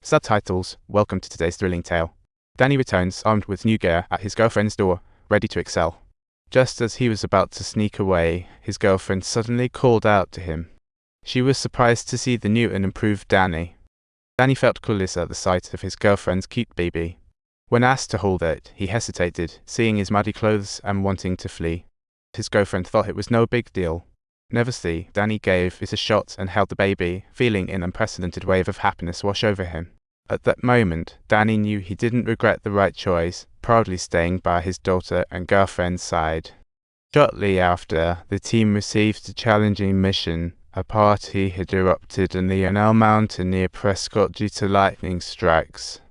Subtitles. Welcome to today's thrilling tale. Danny returns, armed with new gear, at his girlfriend's door, ready to excel. Just as he was about to sneak away, his girlfriend suddenly called out to him. She was surprised to see the new and improved Danny. Danny felt clueless at the sight of his girlfriend's cute baby. When asked to hold it, he hesitated, seeing his muddy clothes and wanting to flee. His girlfriend thought it was no big deal. Nervously, Danny gave it a shot and held the baby, feeling an unprecedented wave of happiness wash over him. At that moment, Danny knew he didn't regret the right choice, proudly staying by his daughter and girlfriend's side. Shortly after, the team received a challenging mission. A party had erupted in the Yarnell Mountain near Prescott due to lightning strikes.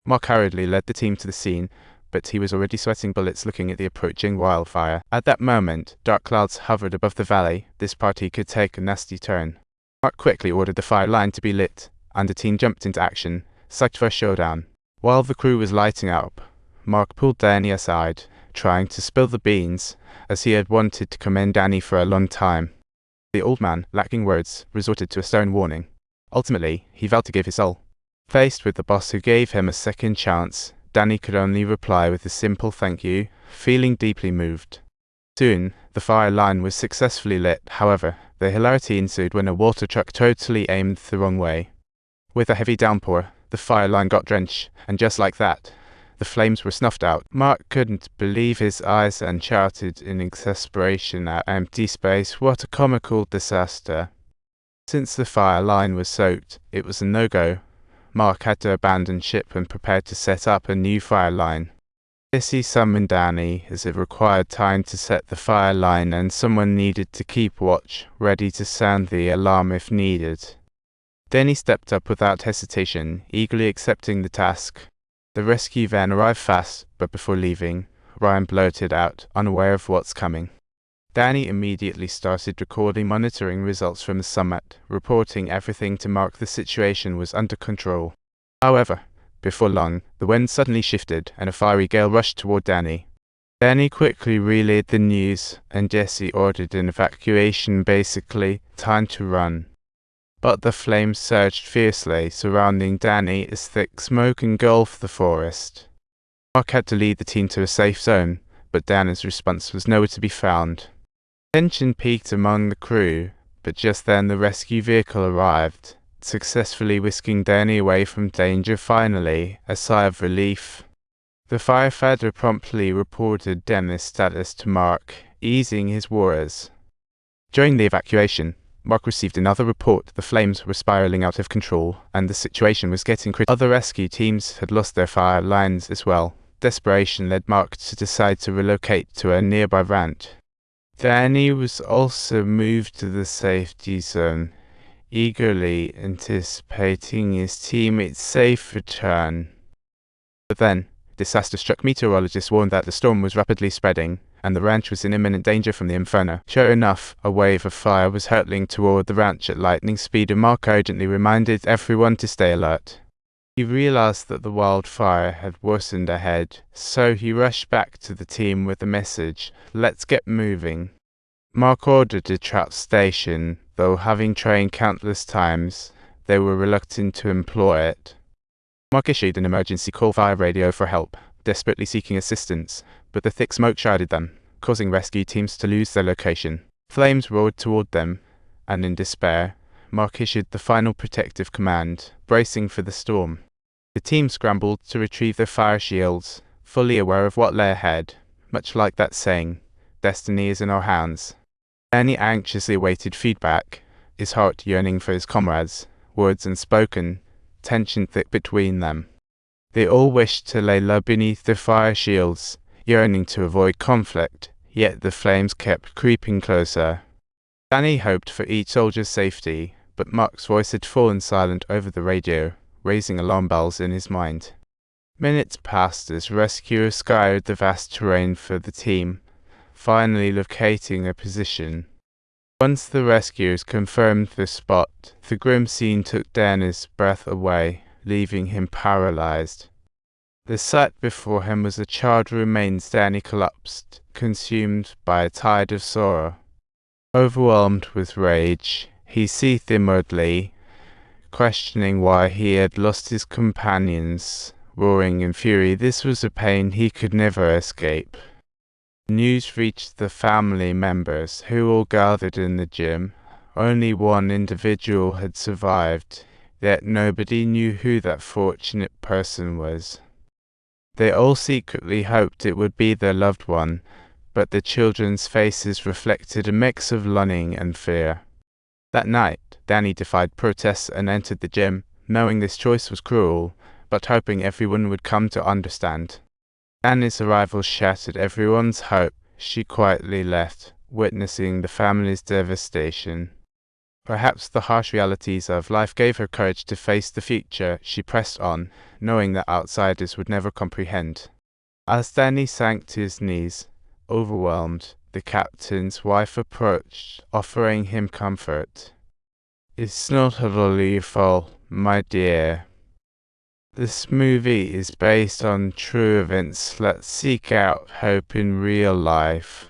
Mark hurriedly led the team to the scene, but he was already sweating bullets looking at the approaching wildfire. At that moment, dark clouds hovered above the valley. This party could take a nasty turn. Mark quickly ordered the fire line to be lit, and the team jumped into action, psyched for a showdown. While the crew was lighting up, Mark pulled Danny aside, trying to spill the beans, as he had wanted to commend Danny for a long time. The old man, lacking words, resorted to a stern warning. Ultimately, he vowed to give his all. Faced with the boss who gave him a second chance, Danny could only reply with a simple thank you, feeling deeply moved. Soon, the fire line was successfully lit. However, the hilarity ensued when a water truck totally aimed the wrong way. With a heavy downpour, the fire line got drenched, and just like that, the flames were snuffed out. Mark couldn't believe his eyes and shouted in exasperation at empty space, "What a comical disaster." Since the fire line was soaked, it was a no-go. Mark had to abandon ship and prepare to set up a new fire line. He summoned Danny, as it required time to set the fire line and someone needed to keep watch, ready to sound the alarm if needed. Then he stepped up without hesitation, eagerly accepting the task. The rescue van arrived fast, but before leaving, Ryan blurted out, unaware of what's coming. Danny immediately started recording monitoring results from the summit, reporting everything to Mark. The situation was under control. However, before long, the wind suddenly shifted and a fiery gale rushed toward Danny. Danny quickly relayed the news, and Jesse ordered an evacuation, basically, time to run. But the flames surged fiercely, surrounding Danny as thick smoke engulfed the forest. Mark had to lead the team to a safe zone, but Danny's response was nowhere to be found. Tension peaked among the crew, but just then the rescue vehicle arrived, successfully whisking Danny away from danger. Finally, a sigh of relief. The firefighter promptly reported Danny's status to Mark, easing his worries. During the evacuation, Mark received another report. The flames were spiraling out of control, and the situation was getting critical. Other rescue teams had lost their fire lines as well. Desperation led Mark to decide to relocate to a nearby ranch. Danny was also moved to the safety zone, eagerly anticipating his teammates' safe return. But then, disaster struck. Meteorologists warned that the storm was rapidly spreading, and the ranch was in imminent danger from the inferno. Sure enough, a wave of fire was hurtling toward the ranch at lightning speed, and Mark urgently reminded everyone to stay alert. He realized that the wildfire had worsened ahead, so he rushed back to the team with the message, "Let's get moving." Mark ordered a trap station, though having trained countless times, they were reluctant to employ it. Mark issued an emergency call via radio for help, desperately seeking assistance, but the thick smoke shrouded them, causing rescue teams to lose their location. Flames roared toward them, and in despair, Mark issued the final protective command, bracing for the storm. The team scrambled to retrieve their fire shields, fully aware of what lay ahead, much like that saying, "Destiny is in our hands." Danny anxiously awaited feedback, his heart yearning for his comrades, words unspoken, tension thick between them. They all wished to lay low beneath their fire shields, yearning to avoid conflict, yet the flames kept creeping closer. Danny hoped for each soldier's safety, but Mark's voice had fallen silent over the radio, raising alarm bells in his mind. Minutes passed as rescuers scoured the vast terrain for the team, finally locating a position. Once the rescuers confirmed the spot, the grim scene took Danny's breath away, leaving him paralyzed. The sight before him was a charred remains. Danny collapsed, consumed by a tide of sorrow. Overwhelmed with rage, he seethed inwardly, questioning why he had lost his companions. Roaring in fury, this was a pain he could never escape. News reached the family members, who all gathered in the gym. Only one individual had survived, yet nobody knew who that fortunate person was. They all secretly hoped it would be their loved one, but the children's faces reflected a mix of longing and fear. That night, Danny defied protests and entered the gym, knowing this choice was cruel, but hoping everyone would come to understand. Danny's arrival shattered everyone's hope. She quietly left, witnessing the family's devastation. Perhaps the harsh realities of life gave her courage to face the future. She pressed on, knowing that outsiders would never comprehend. As Danny sank to his knees, overwhelmed, the captain's wife approached, offering him comfort. "It's not all your fault, my dear. This movie is based on true events. Let's seek out hope in real life."